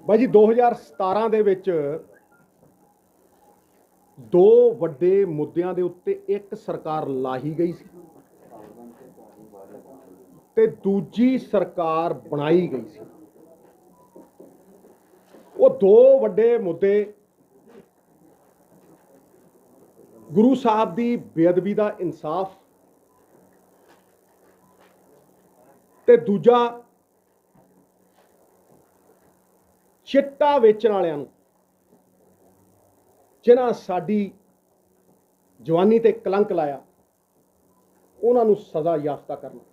भाई जी 2017 ਦੇ ਵਿੱਚ ਦੋ ਵੱਡੇ ਮੁੱਦਿਆਂ ਦੇ ਉੱਤੇ ਇੱਕ ਸਰਕਾਰ ਲਾਹੀ ਗਈ ਸੀ ਤੇ ਦੂਜੀ ਸਰਕਾਰ ਬਣਾਈ ਗਈ ਸੀ। ਉਹ ਦੋ ਵੱਡੇ ਮੁੱਦੇ ਗੁਰੂ ਸਾਹਿਬ ਦੀ ਬੇਅਦਬੀ ਦਾ ਇਨਸਾਫ ਤੇ ਦੂਜਾ चिट्टा वेचण वालियां जिन्हां साडी जवानी ते कलंक लाया उन्हां नूं सज़ा याफ्ता करना।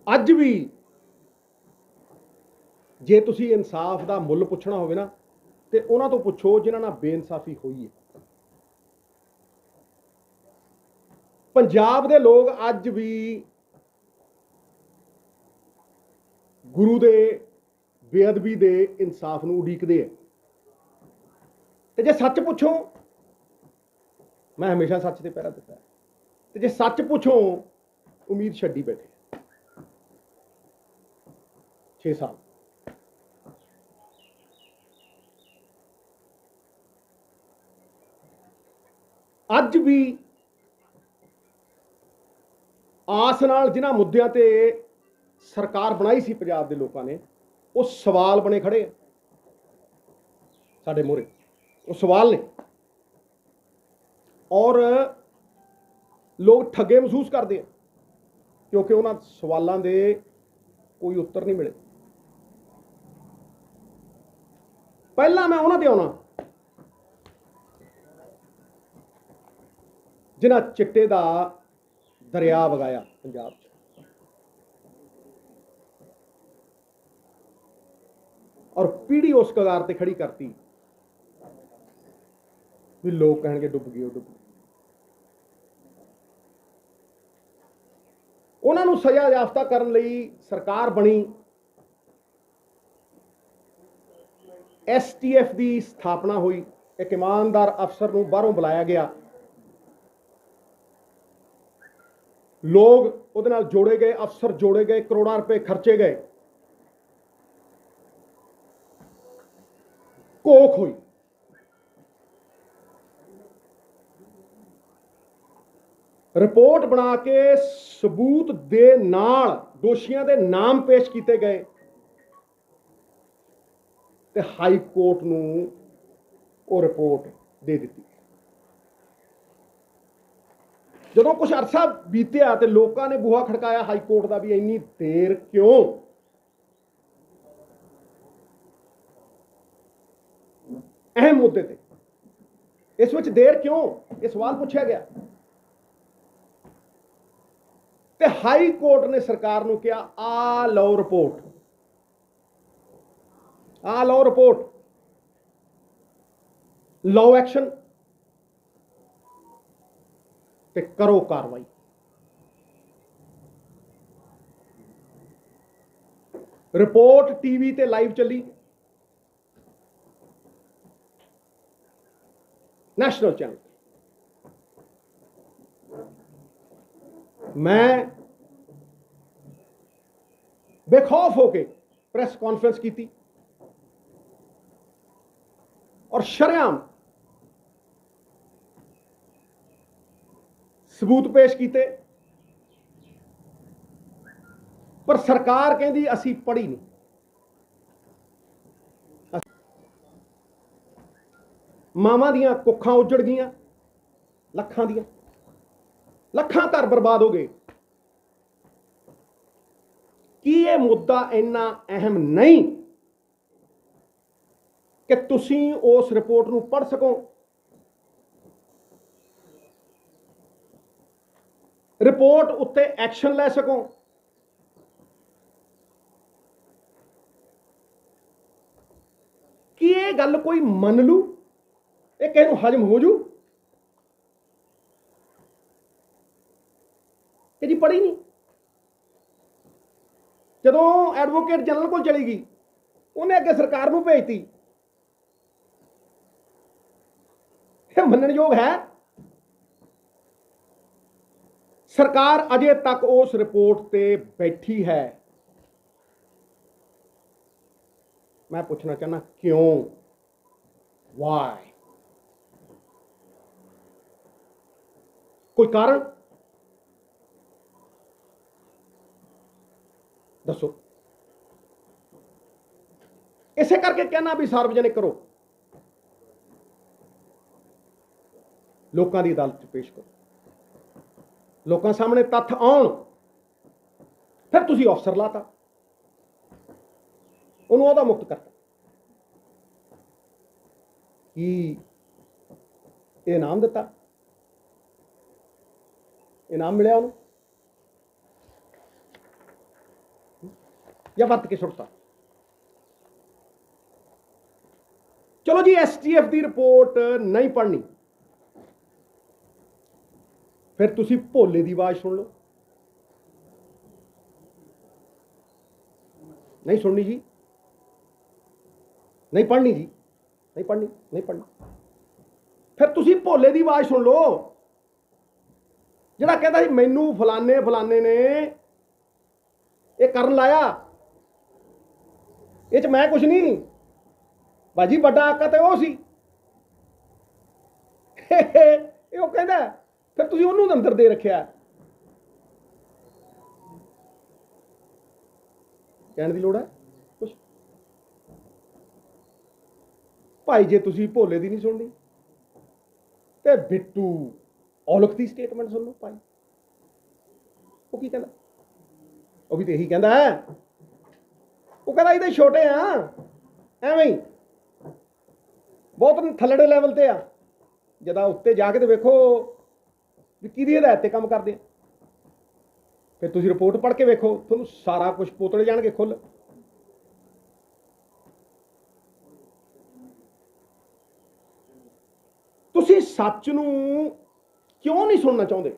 अज भी जे तुसीं इंसाफ दा मुल पुछना होवे ना ते उन्हां तों पुछो जिन्हां नाल बेइंसाफी होई है। पंजाब दे लोग अज भी गुरु दे बेअदबी दे इंसाफ नूं उडीकदे है। ते जे सच पुछो, मैं हमेशा सच ते पहरा दिता है, ते जे सच पुछो उम्मीद छड्डी बैठे 6 साल। अज भी आस नाल जिन्हां मुद्दिआं ते सरकार बनाई सी पंजाब के लोगों ने, वो सवाल बने खड़े हैं साडे मोहरे। वो सवाल ने और लोग ठगे महसूस करते हैं क्योंकि उन्होंने सवालों के कोई उत्तर नहीं मिले। पहला मैं उन्होंने आना जिन्हां चिट्टे का दरिया वगाया पंजाब च। और पीढ़ी उस कगार ते खड़ी करती भी लोग कहेंगे डुब गए डुब गए। उन्होंने सज़ा याफ्ता करने लई सरकार बनी। STF की स्थापना हुई, एक ईमानदार अफसर नूं बाहरों बुलाया गया, लोग उहदे नाल जोड़े गए, अफसर जोड़े गए, करोड़ों रुपए खर्चे गए, कोख हुई। रिपोर्ट बना के सबूत दे नाल दोषियों के नाम पेश किए गए ते हाई कोर्ट नूं वो रिपोर्ट दे दी। जदों कुछ अरसा बीतिया तो लोगों ने बूहा खड़काया हाई कोर्ट का भी इन्नी देर क्यों। अहम मुद्दे ते इस विच देर क्यों, यह सवाल पूछा गया। ते हाई कोर्ट ने सरकार नूं कहा आ लो रिपोर्ट, आ लो रिपोर्ट, लो एक्शन ते करो कार्रवाई। रिपोर्ट टीवी ते लाइव चली, नेशनल चैनल। मैं बेखौफ होके प्रेस कॉन्फ्रेंस की और शरेआम सबूत पेश किए, पर सरकार कहती असी पढ़ी नहीं। मावां दियां कुखां उजड़ गईयां, लखां दियां, लखां घर बर्बाद हो गए। कि यह मुद्दा इन्ना अहम नहीं कि तुसीं उस रिपोर्ट नूं पढ़ सको, रिपोर्ट उत्ते एक्शन लै सको। कि यह गल कोई मन लू, ये किसी नूं हजम हो जू कि जी पढ़ी नहीं। जदों एडवोकेट जनरल को चली गई, उन्हें अगे सरकार नूं भेजती। मनन योग है सरकार अजे तक उस रिपोर्ट ते बैठी है। मैं पूछना चाहना क्यों, वाई, कोई कारण दसो। इसे करके कहना भी सार्वजनिक करो, लोगों की अदालत च पेश करो, लोगों सामने तत्थ आउण, फिर तुसी अफसर लाता, उन्होंने ओहदा मुक्त करता कि इनाम दिता, इनाम मिले उन्होंने या वरत के सुटता। चलो जी, STF की रिपोर्ट नहीं पढ़नी, फिर तुसी भोले की आवाज़ सुन लो। नहीं सुननी जी, नहीं पढ़नी जी, नहीं पढ़नी, नहीं पढ़नी, फिर तुसी भोले की आवाज़ सुन लो, जिहड़ा कहता जी मैनू फलाने फलाने ने ये करन लाया, ये मैं कुछ नहीं, भाजी बड़ा आका तो वह सी। वो कहता फिर तुसी उन्होंने अंदर दे रखिया। कहने की लोड़ है कुछ भाई, जे तुसी भोले की नहीं सुननी तो बिट्टू औलख की स्टेटमेंट सुन लो भाई, वो की कहता, वो भी तो यही कहता है, वो कहता ये तो छोटे हाँ एवं ही बहुत थल्लड़े लैवल ते आ, जदा उत्ते जाके तो वेखो भी किहदी हिदायत ते काम करदे आ, फिर तुसी रिपोर्ट पढ़ के वेखो, तुहानूं सारा कुछ पोतले जाणगे खुल। तुसी सच नूं क्यों नहीं सुनना चाहुंदे?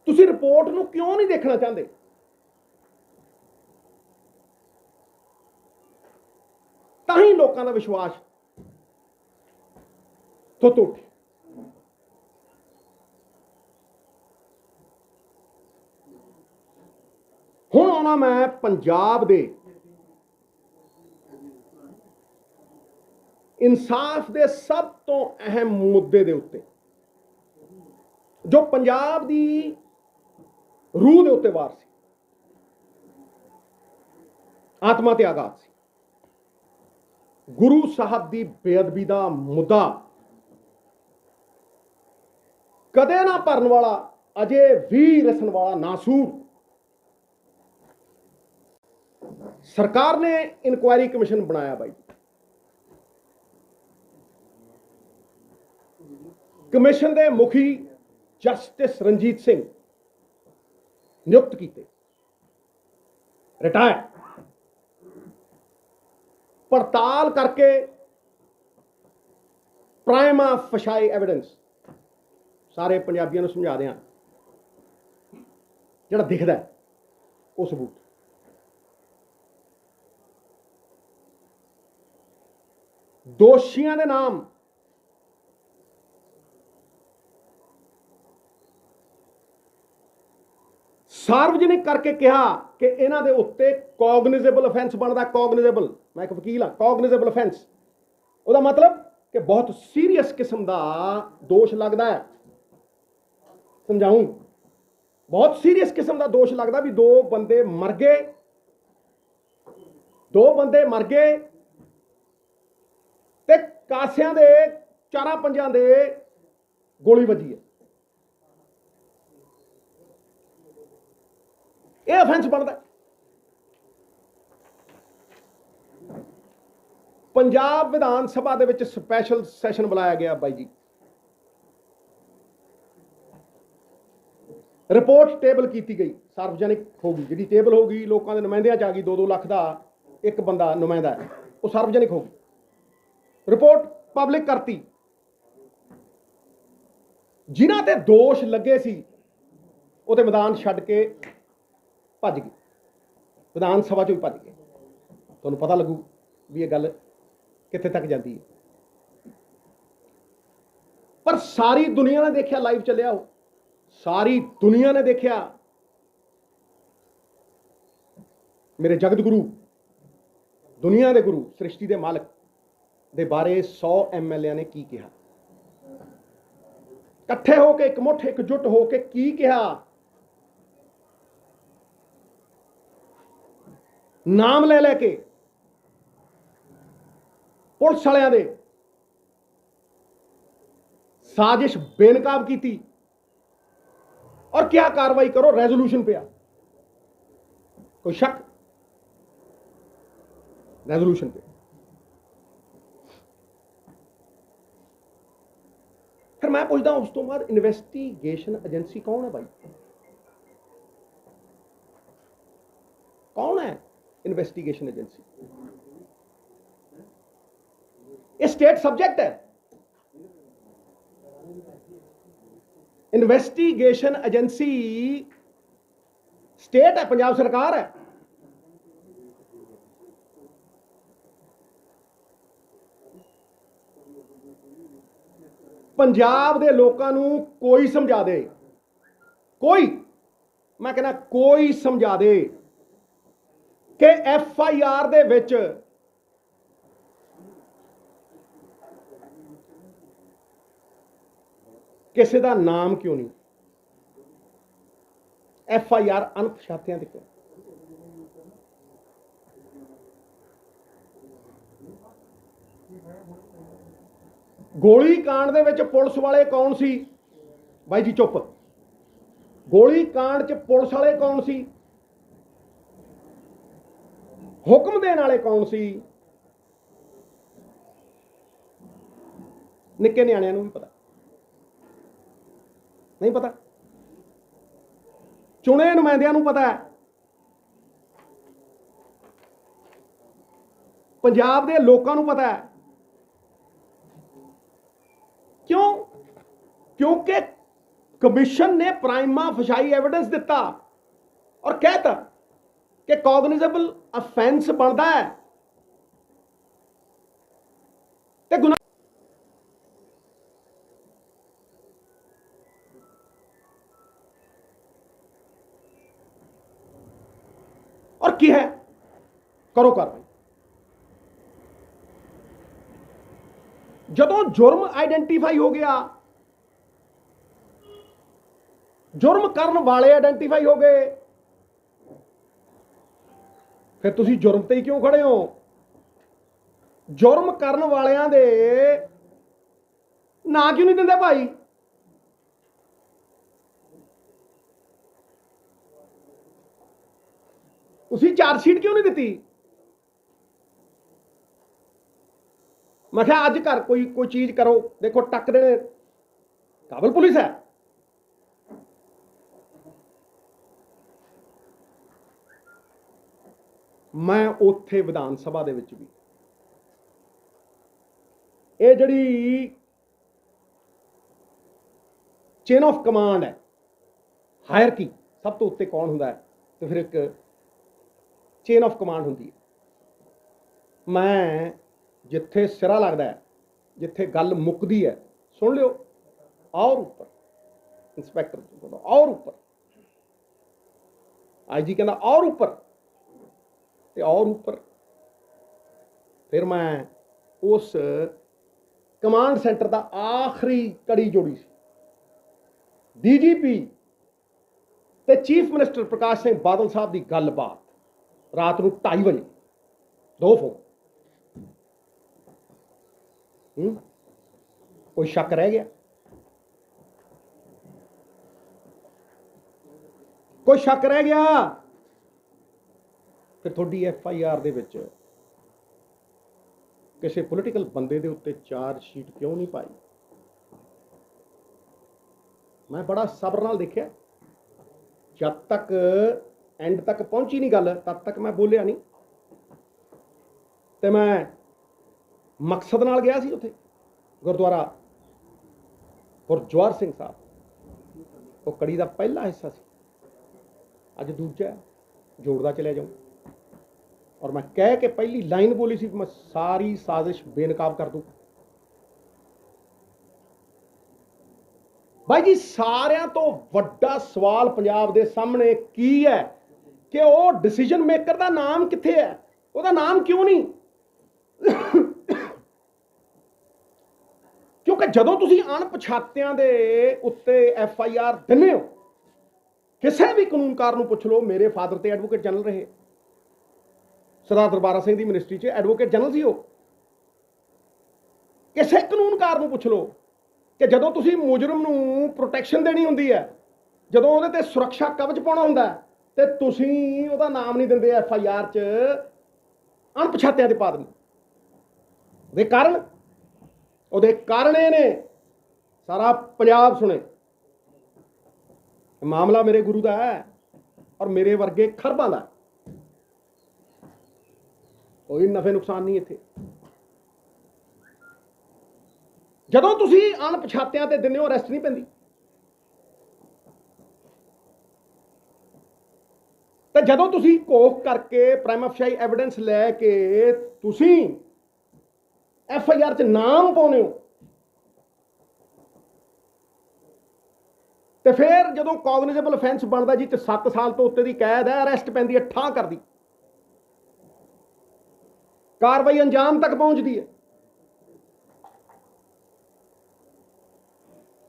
तुसी रिपोर्ट नूं क्यों नहीं देखना चाहते? ताही लोगों का विश्वास तो उठे। हुण आना मैं पंजाब दे इंसाफ दे सब तो अहम मुद्दे दे उत्ते, जो पंजाब दी रूह दे उत्ते वार सी, आत्मा ते आघात सी, गुरु साहब दी बेअदबी दा मुद्दा कदे ना भरन वाला, अजे भी रसन वाला नासूर। सरकार ने इंक्वायरी कमीशन बनाया भाई, कमीशन के मुखी जस्टिस रणजीत सिंह नियुक्त किए, रिटायर, पड़ताल करके प्राइमा फशाई एविडेंस सारे पंजाबियों को समझा दें, जिहड़ा दिखदा है वो सबूत। दोषियों के नाम सार्वजनिक करके कहा कि इन्हां दे उत्ते कॉगनिजेबल ऑफेंस बनता। कॉगनिजेबल, मैं एक वकील हाँ, कॉगनिजेबल ऑफेंस उसका मतलब कि बहुत सीरियस किस्म का दोष लगता है। समझाऊं, बहुत सीरियस किस्म का दोष लगता भी दो बंदे मर गए, दो बंदे मर गए ते कासियां दे चारा पंजां दे गोली वजी है, यह ऑफेंस बनता। पंजाब विधान सभा दे विच स्पैशल सैशन बुलाया गया बाई जी, रिपोर्ट टेबल की गई, सार्वजनिक होगी, जी टेबल होगी लोगों के नुमाइंदियां आ गई, 2-2 लाख का एक बंदा नुमाइंदा है, वो सार्वजनिक होगी, रिपोर्ट पब्लिक करती। जिन्हां ते दोष लगे सी वो ते मैदान छड्ड के भज गए, विधान सभा चों ही भज गए। तुहानूं पता लगू भी ये गल कित्थे तक जाती है। पर सारी दुनिया ने देखा, लाइव चलिया हो, सारी दुनिया ने देखा मेरे जगत गुरु, दुनिया के गुरु, सृष्टि के मालक दे बारे 100 MLA ने की कहा, इकट्ठे होके एकमुठ एकजुट होके की कहा, नाम ले लेके पुलिस वालियां दे साजिश बेनकाब की और क्या कार्रवाई करो, रेजोल्यूशन पे आ, कोई शक, रेजोल्यूशन पे। फिर मैं पूछता उस तो बाद इन्वेस्टिगेशन एजेंसी कौन है भाई, कौन है इन्वेस्टिगेशन एजेंसी? ये स्टेट सब्जेक्ट है। इन्वेस्टिगेशन एजेंसी स्टेट है, पंजाब सरकार है। पंजाब दे लोकां नूं कोई समझा दे, कोई, मैं कहना कोई समझा दे कि FIR दे विच किसी का नाम क्यों नहीं, FIR अनपछातियां ते क्यों? गोली कांड दे विच पुलिस वाले कौन सी भाई जी? चुप। गोली कांड च पुलिस वाले कौन सी, हुक्म देने वाले कौन सी? निक्के न्याणिਆਂ ਨੂੰ भी पता नहीं, पता चुने नुमाइंदिਆਂ ਨੂੰ पता है, पंजाब के लोगों को पता है। क्यों? क्योंकि कमीशन ने प्राइमा फसाई एविडेंस दिता और कहता कि कॉग्निजेबल अफेंस बनता है ते गुनाह। और की है, करो कार्रवाई। जदों जुर्म आइडेंटिफाई हो गया, जुर्म करने वाले आइडेंटिफाई हो गए, फिर तुसी जुर्म ते ही क्यों खड़े हो? जुर्म करने वालियां दे ना क्यों नहीं दिंदे भाई? तुसी चार्जशीट क्यों नहीं दी? मैं क्या अज कर कोई चीज करो, देखो टक देने काबल पुलिस है। मैं उत्थे विधान सभा दे विच भी ये जिहड़ी चेन ऑफ कमांड है, हायरकी, सब तो उत्ते कौन हुंदा है, तो फिर एक चेन ऑफ कमांड हुंदी है। मैं जिथे सिरा लगता है, जिथे गल मुकदी है, सुन लियो, और ऊपर इंस्पैक्टर और ऊपर, IG कहना और ऊपर, और ऊपर फिर मैं उस कमांड सेंटर का आखिरी कड़ी जोड़ी सी DGP ते चीफ मिनिस्टर प्रकाश सिंह बादल साहब की गलबात रात को 2:30 बजे, 2 फोन। कोई शक रह गया? कोई शक रह गया? फिर थोड़ी FIR दे विच किसी पोलिटिकल बंदे दे उत्ते चार्जशीट क्यों नहीं पाई? मैं बड़ा सब्र नाल देखिया, जब तक एंड तक पहुंची नहीं गल, तब तक मैं बोलिया नहीं। तो मैं मकसद नाल गया सी उत्थे गुरुद्वारा गुरजवार सिंह साहब, वो कड़ी का पहला हिस्सा सी, अज दूजा जोड़दा चलिया जाऊँ। और मैं कह के पहली लाइन बोली सी, मैं सारी साजिश बेनकाब कर दूँ। भाई जी सारिਆਂ ਤੋਂ ਵੱਡਾ ਸਵਾਲ ਪੰਜਾਬ ਦੇ ਸਾਹਮਣੇ ਕੀ ਹੈ ਕਿ ਉਹ ਡਿਸੀਜਨ ਮੇਕਰ ਦਾ ਨਾਮ ਕਿੱਥੇ ਹੈ, ਉਹਦਾ ਨਾਮ ਕਿਉਂ ਨਹੀਂ? ਕਿਉਂਕਿ ਜਦੋਂ ਤੁਸੀਂ ਅਣਪਛਾਤਿਆਂ ਦੇ ਉੱਤੇ FIR ਦਿੰਦੇ ਹੋ, ਕਿਸੇ ਵੀ ਕਾਨੂੰਨਕਾਰ ਨੂੰ ਪੁੱਛ ਲਓ, ਮੇਰੇ ਫਾਦਰ ਤੇ ਐਡਵੋਕੇਟ ਜਨਰਲ ਰਹੇ, ਸਰਦਾਰ ਦਰਬਾਰਾ ਸਿੰਘ ਦੀ ਮਿਨਿਸਟਰੀ 'ਚ ਐਡਵੋਕੇਟ ਜਨਰਲ ਸੀ ਉਹ। ਕਿਸੇ ਕਾਨੂੰਨਕਾਰ ਨੂੰ ਪੁੱਛ ਲਓ ਕਿ ਜਦੋਂ ਤੁਸੀਂ ਮੁਜਰਮ ਨੂੰ ਪ੍ਰੋਟੈਕਸ਼ਨ ਦੇਣੀ ਹੁੰਦੀ ਹੈ, ਜਦੋਂ ਉਹਦੇ ਤੇ ਸੁਰੱਖਿਆ ਕਵਚ ਪਾਉਣਾ ਹੁੰਦਾ ਤੇ ਤੁਸੀਂ ਉਹਦਾ ਨਾਮ ਨਹੀਂ ਦਿੰਦੇ FIR 'ਚ, ਅਣਪਛਾਤਿਆਂ ਦੇ ਪਾ ਦਿੰਦੇ। ਉਹਦੇ ਕਾਰਨ ਇਹ ਨੇ, ਸਾਰਾ ਪੰਜਾਬ ਸੁਣੇ, ਮਾਮਲਾ ਮੇਰੇ ਗੁਰੂ ਦਾ ਹੈ ਔਰ ਮੇਰੇ ਵਰਗੇ ਖਰਬਾਂ ਦਾ, ਕੋਈ ਨਫੇ ਨੁਕਸਾਨ ਨਹੀਂ ਇੱਥੇ। ਜਦੋਂ ਤੁਸੀਂ ਅਣਪਛਾਤਿਆਂ ਤੇ ਦਿੰਦੇ ਹੋ, ਅਰੈਸਟ ਨਹੀਂ ਪੈਂਦੀ। ਤੇ ਜਦੋਂ ਤੁਸੀਂ ਕੋਖ ਕਰਕੇ ਪ੍ਰਾਈਮਾ ਫੇਸ਼ੀ ਐਵੀਡੈਂਸ ਲੈ ਕੇ ਤੁਸੀਂ FIR 'ਚ ਨਾਮ ਪਾਉਂਦੇ ਹੋ, ਤੇ ਫਿਰ ਜਦੋਂ ਕੌਗਨੀਜ਼ੇਬਲ ਅਫੈਂਸ ਬਣਦਾ ਜੀ ਤੇ 7 ਸਾਲ ਤੋਂ ਉੱਤੇ ਦੀ ਕੈਦ ਹੈ, ਅਰੈਸਟ ਪੈਂਦੀ ਹੈ, ਠਾਂ ਕਰਦੀ, ਕਾਰਵਾਈ ਅੰਜਾਮ ਤੱਕ ਪਹੁੰਚਦੀ ਹੈ।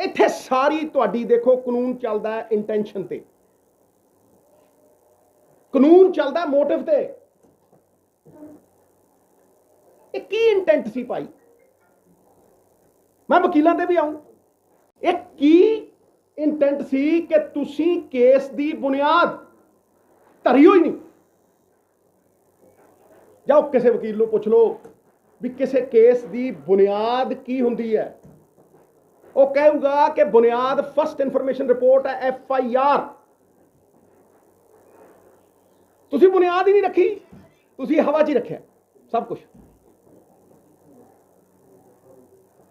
ਇੱਥੇ ਸਾਰੀ ਤੁਹਾਡੀ ਦੇਖੋ ਕਾਨੂੰਨ ਚੱਲਦਾ ਹੈ ਇੰਟੈਂਸ਼ਨ ਤੇ, ਕਾਨੂੰਨ ਚੱਲਦਾ ਮੋਟਿਵ ਤੇ। ਇਹ ਕੀ ਇੰਟੈਂਟ ਸੀ ਭਾਈ? ਮੈਂ ਵਕੀਲਾਂ ਤੇ ਵੀ ਆਉਂ, ਇਹ ਕੀ ਇੰਟੈਂਟ ਸੀ ਕਿ ਤੁਸੀਂ ਕੇਸ ਦੀ ਬੁਨਿਆਦ ਧਰੀ ਹੋਈ ਨਹੀਂ? ਜਾਓ ਕਿਸੇ ਵਕੀਲ ਨੂੰ ਪੁੱਛ ਲਓ ਵੀ ਕਿਸੇ ਕੇਸ ਦੀ ਬੁਨਿਆਦ ਕੀ ਹੁੰਦੀ ਹੈ, ਉਹ ਕਹੇਗਾ ਕਿ ਬੁਨਿਆਦ ਫਸਟ ਇਨਫੋਰਮੇਸ਼ਨ ਰਿਪੋਰਟ ਹੈ, FIR। ਤੁਸੀਂ ਬੁਨਿਆਦ ਹੀ ਨਹੀਂ ਰੱਖੀ, ਤੁਸੀਂ ਹਵਾ 'ਚ ਹੀ ਰੱਖਿਆ ਸਭ ਕੁਝ।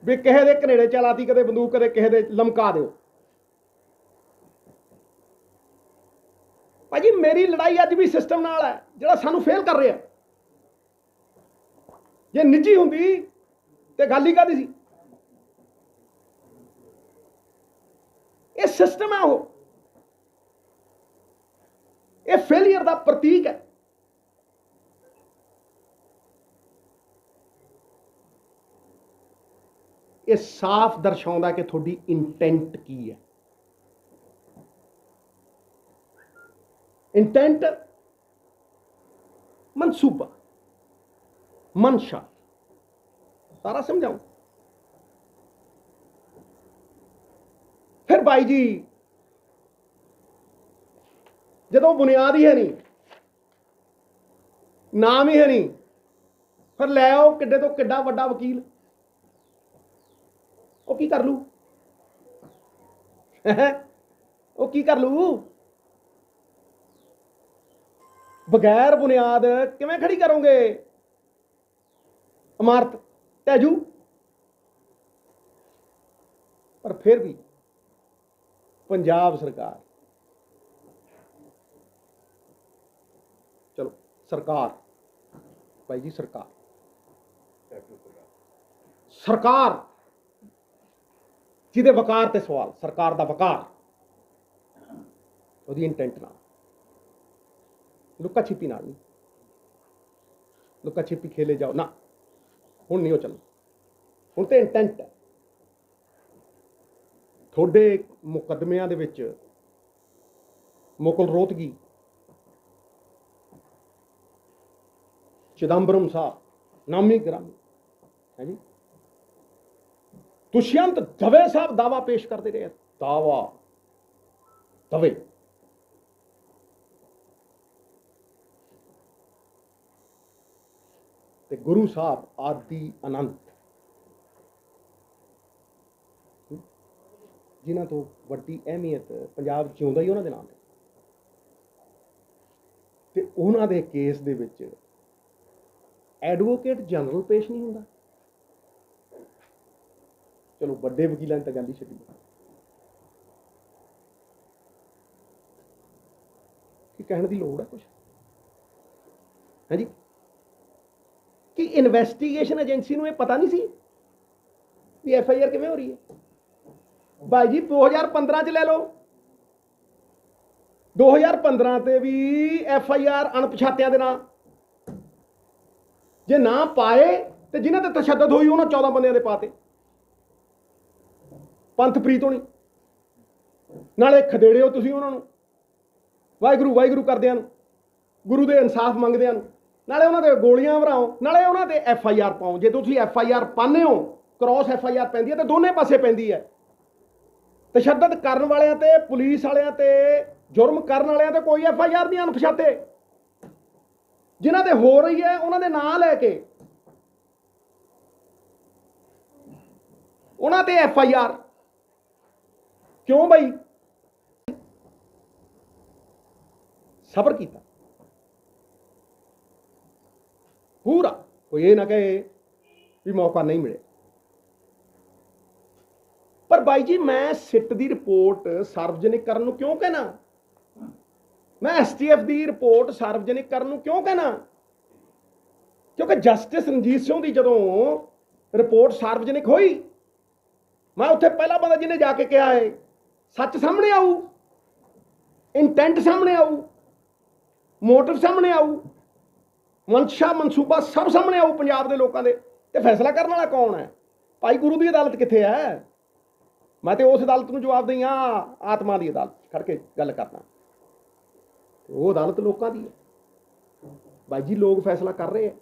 ਵੀ ਕਿਸੇ ਦੇ ਘਨੇੜੇ ਚਲਾਤੀ, ਕਦੇ ਬੰਦੂਕ, ਕਦੇ ਕਿਸੇ ਦੇ ਲਮਕਾ ਦਿਓ। ਭਾਜੀ ਮੇਰੀ ਲੜਾਈ ਅੱਜ ਵੀ ਸਿਸਟਮ ਨਾਲ ਹੈ ਜਿਹੜਾ ਸਾਨੂੰ ਫੇਲ ਕਰ ਰਿਹਾ। ਜੇ ਨਿੱਜੀ ਹੁੰਦੀ ਤੇ ਗੱਲ ਹੀ ਕਾਹਦੀ ਸੀ? ਇਹ ਸਿਸਟਮ ਹੈ, ਉਹ ਇਹ ਫੇਲੀਅਰ ਦਾ ਪ੍ਰਤੀਕ ਹੈ। ਇਹ ਸਾਫ਼ ਦਰਸਾਉਂਦਾ ਕਿ ਤੁਹਾਡੀ ਇੰਟੈਂਟ ਕੀ ਹੈ। इंटेंट मनसूबा मनशा सारा समझाऊं। फिर भाई जी जदों बुनियाद ही है नहीं, नाम ही है नहीं, फिर लै आओ किड्डे तो किड्डा वड्डा वकील, वो की कर लू? वो की कर लू? बगैर बुनियाद किवें खड़ी करोगे इमारत? ढहजू। पर फिर भी पंजाब सरकार, चलो सरकार भाई जी, सरकार जिहदे वकार ते सवाल, सरकार दा वकार, उहदी इंटेंट नाल, लुका छिपी नाल नहीं, लुका छिपी खेले जाओ ना, हुण नहीं हो चलना, हुण तो इंटेंट है। थोड़े मुकदमियां दे विच मुकुल रोहतगी, चिदंबरम साहब, नामी ग्रामी है जी, दुष्यंत दवे साहब दावा पेश करते रहे, दावा दवे, ते गुरु साहब आदि अनंत, जिन्हां तो वड्डी अहमियत पंजाब जिउंदा ही उन्हां दे नाम ते उन्हां दे केस दे विच एडवोकेट जनरल पेश नहीं हुंदा। चलो बड़े वकीलों की गल ही छड्डी, कि कहने की लोड़ है कुछ है जी? कि इन्वेस्टिगेशन एजेंसी को यह पता नहीं सी भी FIR किवें हो रही है? भाई जी 2015 च ले लो, 2015 ते भी FIR अणपछातियां दे नाम जे ना पाए तो जिन्हां ते तशद्दद हुई उन्होंने 14 बंदियां दे पाते। पंथप्रीत होनी नाले खदेड़िओ तुसीं उन्हां नूं वाहिगुरू वाहिगुरू करदिआं नूं, गुरु दे इंसाफ मंगदिआं नूं, नाले उन्हां दे गोलियां भराओ, नाले उन्हां ते FIR पाओ। जे तुसीं FIR पाने हो, क्रॉस FIR पैंदी है तो दोनों पासे पैंदी है। तशद्दद करन वालियां ते पुलिस वालियां ते जुर्म करन वालियां ते कोई FIR नहीं अनपछाते। जिन्हां ते हो रही है उन्हां दे नाम लैके उन्हां ते FIR क्यों भाई? सबर किया पूरा, कोई ये ना कहे भी मौका नहीं मिले। पर भाई जी मैं सिट की रिपोर्ट सार्वजनिक करने को क्यों कहना, मैं STF की रिपोर्ट सार्वजनिक करने को क्यों कहना? क्योंकि जस्टिस रणजीत सिंह की जदों रिपोर्ट सार्वजनिक हुई, मैं उत्थे पहला बंदा जिन्हें जाके कहा है सच सामने आऊ, इंटेंट सामने आऊ, मोटिव सामने आऊ, मंशा मनसूबा सब सामने आऊ पंजाब के लोगों के, ते फैसला करने वाला कौन है? भाई गुरु की अदालत कित्थे है? मैं तो उस अदालत में जवाब दी हाँ, आत्मा की अदालत खड़ के गल करना, वो अदालत लोगों की है। भाई जी लोग फैसला कर रहे हैं,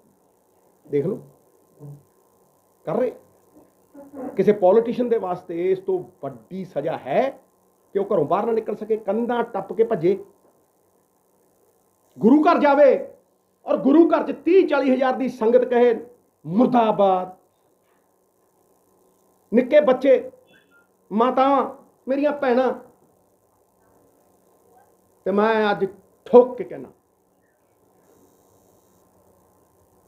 देख लो कर रहे। किसी पॉलिटिशियन के वास्ते इस तो बड़ी सजा है कि वह घरों बाहर ना निकल सके, कंधा टप के भजे, गुरु घर जावे और गुरु घर 30-40 हज़ार की संगत कहे मुर्दाबाद। निक्के बच्चे, मातावां, मेरिया भैणां, ते मैं अज ठोक के कहना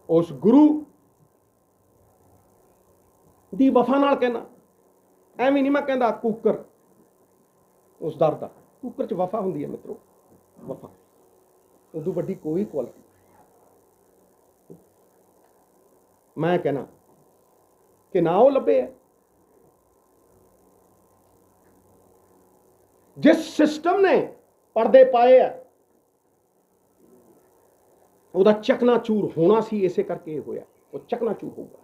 उस गुरु दी वफा नाल कहना, एवं नहीं मैं कहता कूकर उस दर का, कूकर च वफा होंदी है मित्रों, वफा उदू वड्डी कोई क्वालिटी। मैं कहना कि ना वो लभे है। जिस सिस्टम ने पर्दे पाए है वह चकनाचूर होना सी, इसे करके होया, वो चकनाचूर होगा।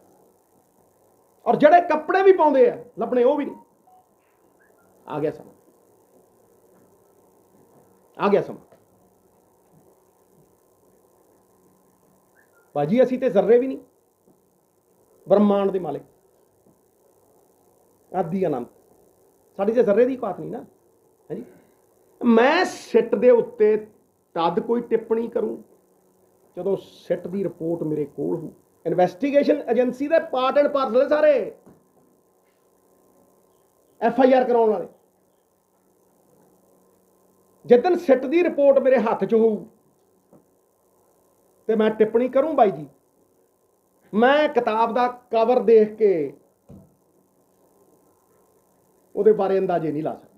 और जड़े कपड़े भी पाउंदे है लभने वो भी नहीं। आ गया समा, आ गया समा। भाजी असी ते जर्रे भी नहीं ब्रह्मांड के मालिक, आदि अनंत, साडी ते जर्रे की बात नहीं ना है जी। मैं सिट दे उत्ते तद कोई टिप्पणी करूं जदों सिट की रिपोर्ट मेरे कोल हो। Investigation agency they part and parcel सारे FIR कराने वाले। जिदन सिट की रिपोर्ट मेरे हाथ च हो तो मैं टिप्पणी करूं भाई जी। मैं किताब का कवर देख के उहदे बारे अंदाजे नहीं ला सकता।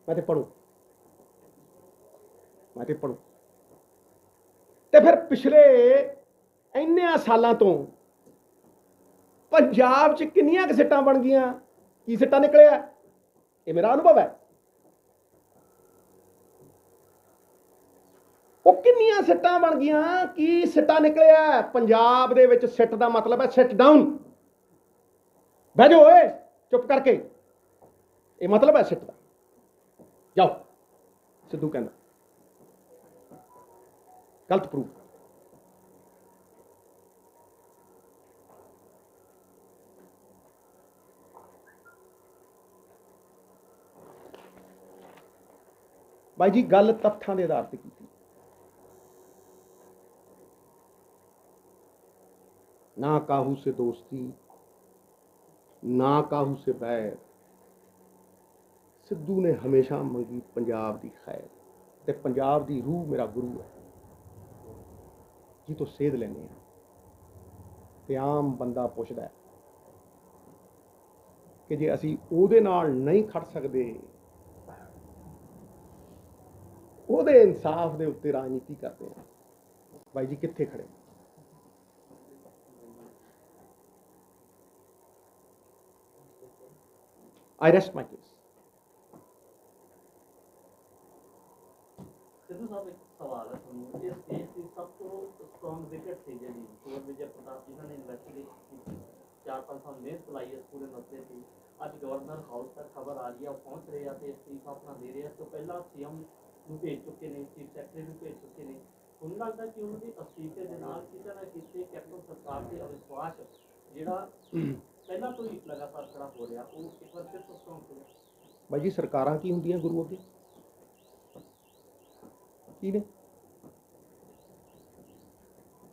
मैं तो पढ़ू, मैं तो पढ़ू। तो फिर पिछले इन्ने सालों तो पंजाब च किन्नियां क सिट्टां बन गईयां, की सिट्टा निकलिया, ये मेरा अनुभव है। वो किन्नियां सिट्टां बन गईयां, की सिट्टा निकलिया। पंजाब दे विच सिट दा मतलब है सिट डाउन, बह जाओ ओए चुप करके, ये मतलब है सिट दा। जाओ सिद्धू कहना गलत प्रूफ। भाई जी गल तत्थां दे आधार पर की, ना काहू से दोस्ती ना काहू से बैर, सिद्धू ने हमेशा मंगी पंजाब की खैर, ते पंजाब की रूह मेरा गुरु है जी तो सेध लेने। ते आम बंदा पुछदा है कि जे असी उहदे नाल नहीं खड़ सकते, उहदे इंसाफ दे उत्ते राजनीति करते हैं, भाई जी कित्थे खड़े? I rest my case. Sidhu साहब एक सवाल है ਤੁਹਾਨੂੰ ਇਸ ਦੇਸ਼ ਦੀ ਸਭ ਤੋਂ ਸਟਰੋਂਗ ਵਿਕਟ ਸੀ ਜਿਹੜੀ ਸੂਰ ਵਿਜੇ ਪ੍ਰਤਾਪ ਜਿਨ੍ਹਾਂ ਨੇ ਇਨਵੈਸਟੀਗੇਟ ਕੀਤੀ 4-5 ਸਾਲ ਮਿਹਨਤ ਲਾਈ ਇਸ ਪੂਰੇ ਮਸਲੇ ਤੇ ਅੱਜ ਗਵਰਨਰ ਹਾਊਸ ਤੱਕ ਖਬਰ ਆ ਰਹੀ ਹੈ ਉਹ ਪਹੁੰਚ ਰਹੇ ਆ ਤੇ ਅਸਤੀਫਾ ਆਪਣਾ ਦੇ ਰਹੇ ਆ ਇਸ ਤੋਂ ਪਹਿਲਾਂ ਸੀਐਮ ਨੂੰ ਭੇਜ ਚੁੱਕੇ ਨੇ ਚੀਫ ਸੈਕਟਰੀ ਨੂੰ ਭੇਜ ਚੁੱਕੇ ਨੇ ਤੁਹਾਨੂੰ ਲੱਗਦਾ ਕਿ ਉਹਨਾਂ ਦੇ ਅਸਤੀਫੇ ਦੇ ਨਾਲ ਕਿਸੇ ਨਾ ਕਿਸੇ ਕੈਪਟਨ ਸਰਕਾਰ ਤੇ ਅਵਿਸ਼ਵਾਸ ਜਿਹੜਾ ਪਹਿਲਾਂ ਤੋਂ ਹੀ ਲਗਾਤਾਰ ਖੜਾ ਹੋ ਰਿਹਾ ਉਹ ਇੱਕ ਵਾਰ ਫਿਰ ਤੋਂ ਸਟਰੋਂਗ ਹੋ ਰਿਹਾ ਬਾਈ ਜੀ ਸਰਕਾਰਾਂ ਕੀ ਹੁੰਦੀਆਂ ਗੁਰੂ ਅੱਗੇ ਕੀ ਨੇ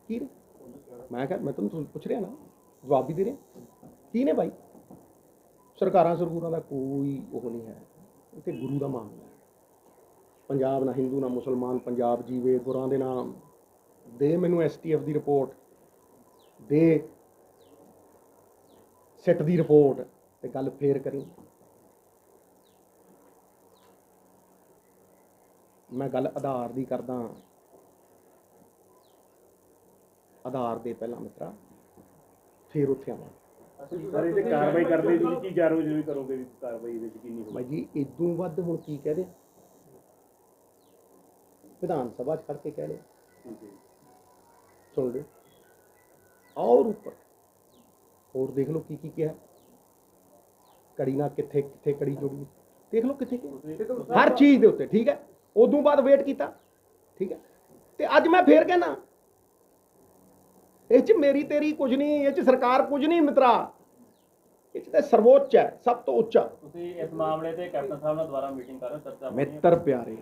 ਕੀ ਨੇ ਮੈਂ ਤੁਹਾਨੂੰ ਪੁੱਛ ਰਿਹਾ ਨਾ ਜਵਾਬ ਵੀ ਦੇ ਰਿਹਾ ਕੀ ਨੇ ਬਾਈ ਸਰਕਾਰਾਂ ਸਰਕੂਰਾਂ ਦਾ ਕੋਈ ਉਹ ਨਹੀਂ ਹੈ ਇੱਥੇ ਗੁਰੂ ਦਾ ਮਾਮਲਾ ਹੈ ਪੰਜਾਬ ਨਾ ਹਿੰਦੂ ਨਾ ਮੁਸਲਮਾਨ ਪੰਜਾਬ ਜੀਵੇ ਗੁਰਾਂ ਦੇ ਨਾਮ ਦੇ ਮੈਨੂੰ STF ਦੀ ਰਿਪੋਰਟ ਦੇ ਸਿੱਟ ਦੀ ਰਿਪੋਰਟ ਤੇ ਗੱਲ ਫੇਰ ਕਰੀ ਮੈਂ ਗੱਲ ਆਧਾਰ ਦੀ ਕਰਦਾ ਆਧਾਰ ਦੇ ਪਹਿਲਾਂ ਮਿੱਤਰਾ ਫਿਰ ਉੱਥੇ ਆਵਾਂ ਸਰ ਇਹ ਤੇ ਕਾਰਵਾਈ ਕਰਦੇ ਜੀ ਕੀ ਜਾਰੋ ਜਿਵੇਂ ਕਰੋਗੇ ਵੀ ਕਾਰਵਾਈ ਵਿੱਚ ਯਕੀਨੀ ਹੋਵੇ ਬਾਈ ਜੀ ਇਦੋਂ ਵੱਧ ਹੁਣ ਕੀ ਕਹਦੇ ਵਿਧਾਨ ਸਭਾ 'ਚ ਖੜ ਕੇ ਕਹਿ ਲਿਆ ਸੁਣ ਲਿਓ ਔਰ ਉੱਪਰ ਹੋਰ ਦੇਖ ਲਓ ਕੀ ਕੀ ਕਿਹਾ ਕੜੀ ਨਾਲ ਕਿੱਥੇ ਕਿੱਥੇ ਕੜੀ ਜੋੜੀ ਦੇਖ ਲਓ ਕਿੱਥੇ ਹਰ ਚੀਜ਼ ਦੇ ਉੱਤੇ ਠੀਕ ਹੈ ਉਦੋਂ ਬਾਅਦ ਵੇਟ ਕੀਤਾ ਠੀਕ ਹੈ ਤੇ ਅੱਜ ਮੈਂ ਫੇਰ ਕਹਿਣਾ ਇਹ 'ਚ ਮੇਰੀ ਤੇਰੀ ਕੁਝ ਨਹੀਂ ਇਹ 'ਚ ਸਰਕਾਰ ਕੁਝ ਨਹੀਂ ਮਿੱਤਰਾ ਇਹ 'ਚ ਤਾਂ ਸਰਵੋੱਚ ਹੈ ਸਭ ਤੋਂ ਉੱਚਾ ਤੁਸੀਂ ਇਸ ਮਾਮਲੇ ਤੇ ਕੈਪਟਨ ਸਾਹਿਬ ਨਾਲ ਦੁਬਾਰਾ ਮੀਟਿੰਗ ਕਰ ਰਹੇ ਹੋ ਚਰਚਾ ਮਿੱਤਰ ਪਿਆਰੇ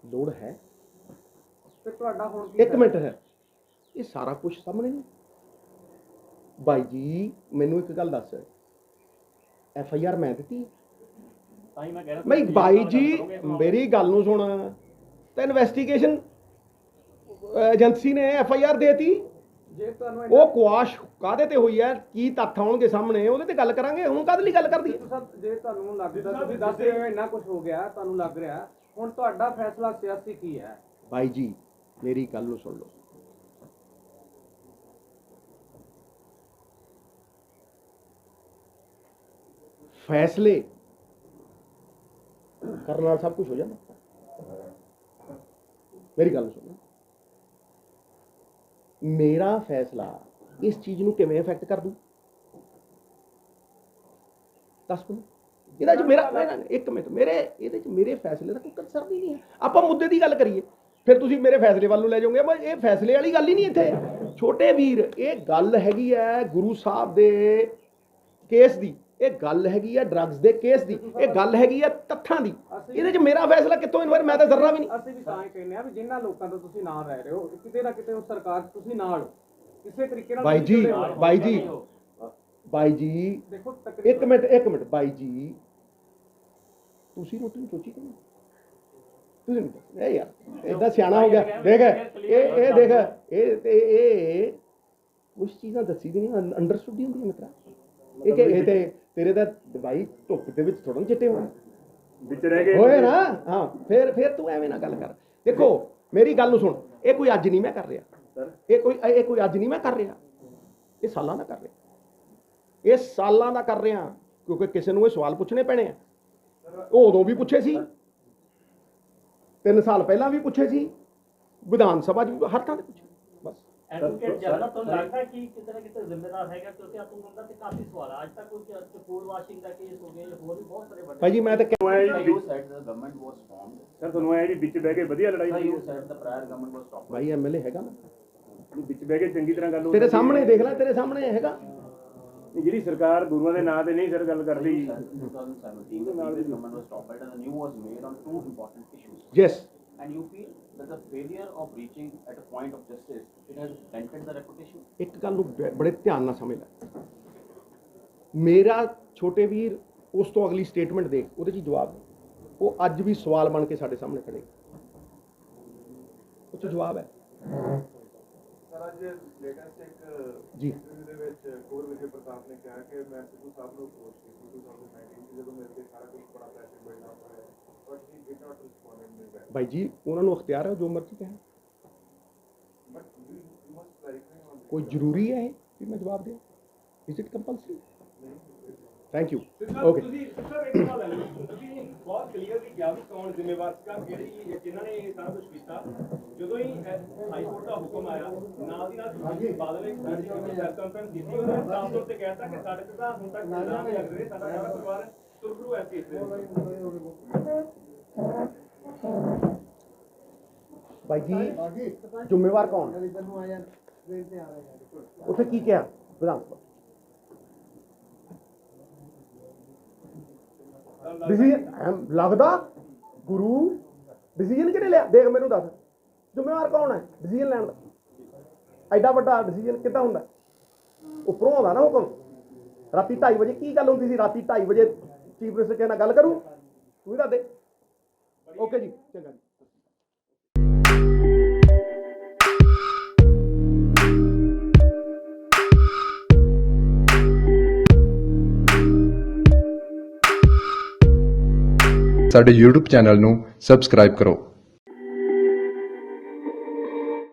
ਲੋੜ ਹੈ ਤੇ ਤੁਹਾਡਾ ਹੁਣ ਇੱਕ ਮਿੰਟ ਹੈ ਇਹ ਸਾਰਾ ਕੁਝ ਸਾਹਮਣੇ ਨਹੀਂ ਬਾਈ ਜੀ ਮੈਨੂੰ ਇੱਕ ਗੱਲ ਦੱਸ FIR ਮੈਂ ਦਿੱਤੀ ਤਾਂ ਹੀ ਮੈਂ ਕਹਿ ਰਿਹਾ ਨਹੀਂ ਬਾਈ ਜੀ ਮੇਰੀ ਗੱਲ ਨੂੰ ਸੁਣ ਤਾਂ ਇਨਵੈਸਟੀਗੇਸ਼ਨ ਏਜੰਸੀ ਨੇ FIR ਦੇਤੀ ਜੇ ਤੁਹਾਨੂੰ ਉਹ ਕੁਆਸ਼ ਕਾਹਦੇ ਤੇ ਹੋਈ ਹੈ ਕੀ ਤੱਥ ਆਉਣਗੇ ਸਾਹਮਣੇ ਉਹਦੇ ਤੇ ਗੱਲ ਕਰਾਂਗੇ ਹੁਣ ਕਾਹਦੇ ਲਈ ਗੱਲ ਕਰਦੀ ਹੈ ਜੇ ਤੁਹਾਨੂੰ ਲੱਗਦਾ ਤੁਸੀਂ ਦੱਸ ਰਹੇ ਹੋ ਇੰਨਾ ਕੁਝ ਹੋ ਗਿਆ ਤੁਹਾਨੂੰ ਲੱਗ ਰਿਹਾ ਹੁਣ ਤੁਹਾਡਾ ਫੈਸਲਾ ਸਿਆਸੀ ਕੀ ਹੈ ਬਾਈ ਜੀ ਮੇਰੀ ਗੱਲ ਨੂੰ ਸੁਣ ਲਓ ਫੈਸਲੇ ਕਰਨ ਨਾਲ ਸਭ ਕੁਝ ਹੋ ਜਾਂਦਾ ਮੇਰੀ ਗੱਲ ਸੁਣੋ ਮੇਰਾ ਫੈਸਲਾ ਇਸ ਚੀਜ਼ ਨੂੰ ਕਿਵੇਂ ਇਫੈਕਟ ਕਰ ਦੂ ਦੱਸ ਮੈਨੂੰ ਇਹਦਾ ਚ ਮੇਰਾ ਇੱਕ ਮਿੰਟ ਮੇਰੇ ਇਹਦੇ ਚ ਮੇਰੇ ਫੈਸਲੇ ਦਾ ਕੋਈ ਕੰਸਰਨ ਹੀ ਨਹੀਂ ਹੈ ਆਪਾਂ ਮੁੱਦੇ ਦੀ ਗੱਲ ਕਰੀਏ ਫਿਰ ਤੁਸੀਂ ਮੇਰੇ ਫੈਸਲੇ ਵੱਲ ਨੂੰ ਲੈ ਜਾਓਗੇ ਪਰ ਇਹ ਫੈਸਲੇ ਵਾਲੀ ਗੱਲ ਹੀ ਨਹੀਂ ਇੱਥੇ ਛੋਟੇ ਵੀਰ ਇਹ ਗੱਲ ਹੈਗੀ ਹੈ ਗੁਰੂ ਸਾਹਿਬ ਦੇ ਕੇਸ ਦੀ ਇਹ ਗੱਲ ਹੈਗੀ ਆ ਡਰੱਗਸ ਦੇ ਕੇਸ ਦੀ ਇਹ ਗੱਲ ਹੈਗੀ ਆ ਤੱਥਾਂ ਦੀ ਇਹਦੇ 'ਚ ਮੇਰਾ ਫੈਸਲਾ ਕਿੱਥੋਂ ਇਨਵਾਇਰ ਮੈਂ ਤਾਂ ਜ਼ਰਰਾ ਵੀ ਨਹੀਂ ਅਸੀਂ ਵੀ ਤਾਂ ਹੀ ਕਹਿੰਦੇ ਆ ਵੀ ਜਿਨ੍ਹਾਂ ਲੋਕਾਂ ਤੋਂ ਤੁਸੀਂ ਨਾਲ ਰਹਿ ਰਹੇ ਹੋ ਕਿਤੇ ਨਾ ਕਿਤੇ ਉਹ ਸਰਕਾਰ ਤੁਸੀਂ ਨਾਲ ਹੋ ਕਿਸੇ ਤਰੀਕੇ ਨਾਲ ਬਾਈ ਜੀ ਦੇਖੋ ਇੱਕ ਮਿੰਟ ਬਾਈ ਜੀ ਤੁਸੀਂ ਰੋਟੀ ਨੂੰ ਸੋਚੀ ਕਿਉਂ ਤੁਸੀਂ ਨਹੀਂ ਇਹ ਯਾਰ ਏਦਾਂ ਸਿਆਣਾ ਹੋ ਗਿਆ ਦੇਖ ਇਹ ਦੇਖ ਇਹ ਕੁਝ ਚੀਜ਼ਾਂ ਦੱਸੀ ਦੀਆਂ ਅੰਡਰਸਟੂਡ ਹੀ ਹੁੰਦੀਆਂ ਮਿੱਤਰਾ ਇਹ ਕਿ ਇਹ ਤੇ ਤੇਰੇ ਦਾ ਦਵਾਈ ਧੁੱਪ ਦੇ ਵਿੱਚ ਥੋੜਾ ਚਿੱਟੇ ਹੋਣੇ ਵਿੱਚ ਰਹਿ ਗਏ ਹੋਏ ਨਾ ਹਾਂ ਫਿਰ ਤੂੰ ਐਵੇਂ ਨਾ ਗੱਲ ਕਰ ਦੇਖੋ ਮੇਰੀ ਗੱਲ ਨੂੰ ਸੁਣ ਇਹ ਕੋਈ ਅੱਜ ਨਹੀਂ ਮੈਂ ਕਰ ਰਿਹਾ ਇਹ ਕੋਈ ਅੱਜ ਨਹੀਂ ਮੈਂ ਕਰ ਰਿਹਾ ਇਹ ਸਾਲਾਂ ਦਾ ਕਰ ਰਿਹਾ ਇਹ ਸਾਲਾਂ ਦਾ ਕਰ ਰਿਹਾ ਕਿਉਂਕਿ ਕਿਸੇ ਨੂੰ ਇਹ ਸਵਾਲ ਪੁੱਛਣੇ ਪੈਣੇ ਆ ਉਹ ਉਦੋਂ ਵੀ ਪੁੱਛੇ ਸੀ 3 ਸਾਲ ਪਹਿਲਾਂ ਵੀ ਪੁੱਛੇ ਸੀ ਵਿਧਾਨ ਸਭਾ 'ਚ ਹਰ ਥਾਂ ਤੇ ਪੁੱਛੇ ਬਸ ਐਡਵੋਕੇਟ ਜਨਰਲ ਤੁਹਾਨੂੰ ਲੱਗਦਾ ਕਿ ਕਿਤੇ ਨਾ ਕਿਤੇ ਜ਼ਿੰਮੇਦਾਰ ਹੈਗਾ ਕਿਉਂਕਿ ਆਤਮ ਹੁੰਦਾ ਤੇ ਕਾਫੀ ਸਵਾਲ ਆ ਅੱਜ ਤੱਕ ਕੋਈ ਫੂਡ ਵਾਸ਼ਿੰਗ ਦਾ ਕੇਸ ਹੋ ਗਿਆ ਹੋਰ ਵੀ ਬਹੁਤ ਸਾਰੇ ਵੱਡੇ ਭਾਈ ਜੀ ਮੈਂ ਤਾਂ ਸਰ ਤੁਹਾਨੂੰ ਇਹ ਜੀ ਵਿੱਚ ਬਹਿ ਕੇ ਵਧੀਆ ਲੜਾਈ ਹੋਈ ਭਾਈ MLA ਹੈਗਾ ਨਾ ਵਿੱਚ ਬਹਿ ਕੇ ਚੰਗੀ ਤਰ੍ਹਾਂ ਗੱਲ ਤੇਰੇ ਸਾਹਮਣੇ ਦੇਖ ਲੈ ਤੇਰੇ ਸਾਹਮਣੇ ਹੈਗਾ ਜਿਹੜੀ ਸਰਕਾਰ ਗੁਰੂਆਂ ਦੇ ਨਾਂ ਤੇ ਨਹੀਂ ਸਰ ਗੱਲ ਕਰਦੀ 2017 the government was stopped and the new was made on 2 important issues. Yes. And you feel that the failure of reaching at a point of justice, it has dented the reputation? ਇੱਕ ਗੱਲ ਨੂੰ ਬੜੇ ਧਿਆਨ ਨਾਲ ਸਮਝ ਲੈ ਮੇਰਾ ਛੋਟੇ ਵੀਰ ਉਸ ਤੋਂ ਅਗਲੀ ਸਟੇਟਮੈਂਟ ਦੇਖ ਉਹਦੇ 'ਚ ਜਵਾਬ ਉਹ ਅੱਜ ਵੀ ਸਵਾਲ ਬਣ ਕੇ ਸਾਡੇ ਸਾਹਮਣੇ ਖੜੇ ਉਹ 'ਚ ਜਵਾਬ ਹੈ ਸਰ ਅੱਜ ਲੇਟੈਸਟ ਇੱਕ ਜੀ ਇੰਟਰਵਿਊ ਦੇ ਵਿੱਚ ਕੋਰ ਵਿਜੇ ਪ੍ਰਤਾਪ ਨੇ ਕਿਹਾ ਕਿ ਮੈਂ ਸਿੱਧੂ ਸਾਹਿਬ ਨੂੰ ਅਪਰੋਚ ਕੀਤੀ 2019 ਚ ਜਦੋਂ ਮੇਰੇ ਤੇ ਸਾਰਾ ਕੁਝ ਬੜਾ ਪ੍ਰੈਸ਼ਰ ਬਣਨਾ ਪਿਆ but he did not respond in back ਭਾਈ ਜੀ ਉਹਨਾਂ ਨੂੰ ਅਖਤਿਆਰ ਹੈ ਜੋ ਮਰਜ਼ੀ ਕਹਿਣ but you must clarify on ਕੋਈ ਜ਼ਰੂਰੀ ਹੈ ਇਹ ਵੀ ਮੈਂ ਜਵਾਬ ਦਿਆਂ is it compulsory thank you okay ਤੁਸੀਂ ਸਰ ਇੱਕ ਗੱਲ ਹੈ ਤੁਸੀਂ ਬਹੁਤ ਕਲੀਅਰਲੀ ਕਿਹਾ ਵੀ ਕੌਣ ਜ਼ਿੰਮੇਵਾਰ ਸੀਗਾ, ਕਿਹੜੀ ਜਿਨ੍ਹਾਂ ਨੇ ਇਹ ਸਾਰਾ ਕੁਝ ਕੀਤਾ। ਜਦੋਂ ਹੀ ਹਾਈ ਕੋਰਟ ਦਾ ਹੁਕਮ ਆਇਆ, ਨਾਲ ਦੀ ਨਾਲ ਬਾਦਲ ਨੇ ਪ੍ਰੈਸ ਕਾਨਫਰੰਸ ਕੀਤੀ, ਉਹਨਾਂ ਨੇ ਸਾਫ਼ ਤੌਰ ਤੇ ਕਹਿਤਾ ਕਿ ਸਾਡੇ ਤੇ ਤਾਂ ਹੁਣ ਤੱਕ ਇਲਜ਼ਾਮ ਲੱਗ ਰਹੇ, ਸਾਡਾ ਸਾਰਾ ਪਰਿਵਾਰ ਤੁਰਗਰੂ ਐਸ ਕੇਸ ਦੇ ਵਿੱਚ। ਬਾਈ ਜੀ ਜ਼ਿੰਮੇਵਾਰ ਕੌਣ? ਉੱਥੇ ਕੀ ਕਿਹਾ ਵਿਧਾਨ ਸਭਾ? ਡਿਸੀਜਨ ਲੱਗਦਾ ਗੁਰੂ ਡਿਸੀਜਨ ਕਿਹਨੇ ਲਿਆ? ਦੇਖ ਮੈਨੂੰ ਦੱਸ, ਜ਼ਿੰਮੇਵਾਰ ਕੌਣ ਹੈ ਡਿਸੀਜਨ ਲੈਣ ਦਾ? ਐਡਾ ਵੱਡਾ ਡਿਸੀਜਨ ਕਿੱਦਾਂ ਹੁੰਦਾ? ਉੱਪਰੋਂ ਆਉਂਦਾ ਨਾ ਹੁਕਮ। ਰਾਤੀ 2:30 ਵਜੇ ਕੀ ਗੱਲ ਹੁੰਦੀ ਸੀ? ਰਾਤੀ 2:30 ਵਜੇ ਚੀਫ ਮਿਨਿਸਟਰ ਕਿਸੇ ਨਾਲ ਗੱਲ ਕਰੂ? ਤੂੰ ਹੀ ਦੱਸ ਦੇ। ਓਕੇ ਜੀ, ਚੰਗਾ ਜੀ। ਸਾਡੇ YouTube ਚੈਨਲ ਨੂੰ ਸਬਸਕ੍ਰਾਈਬ ਕਰੋ।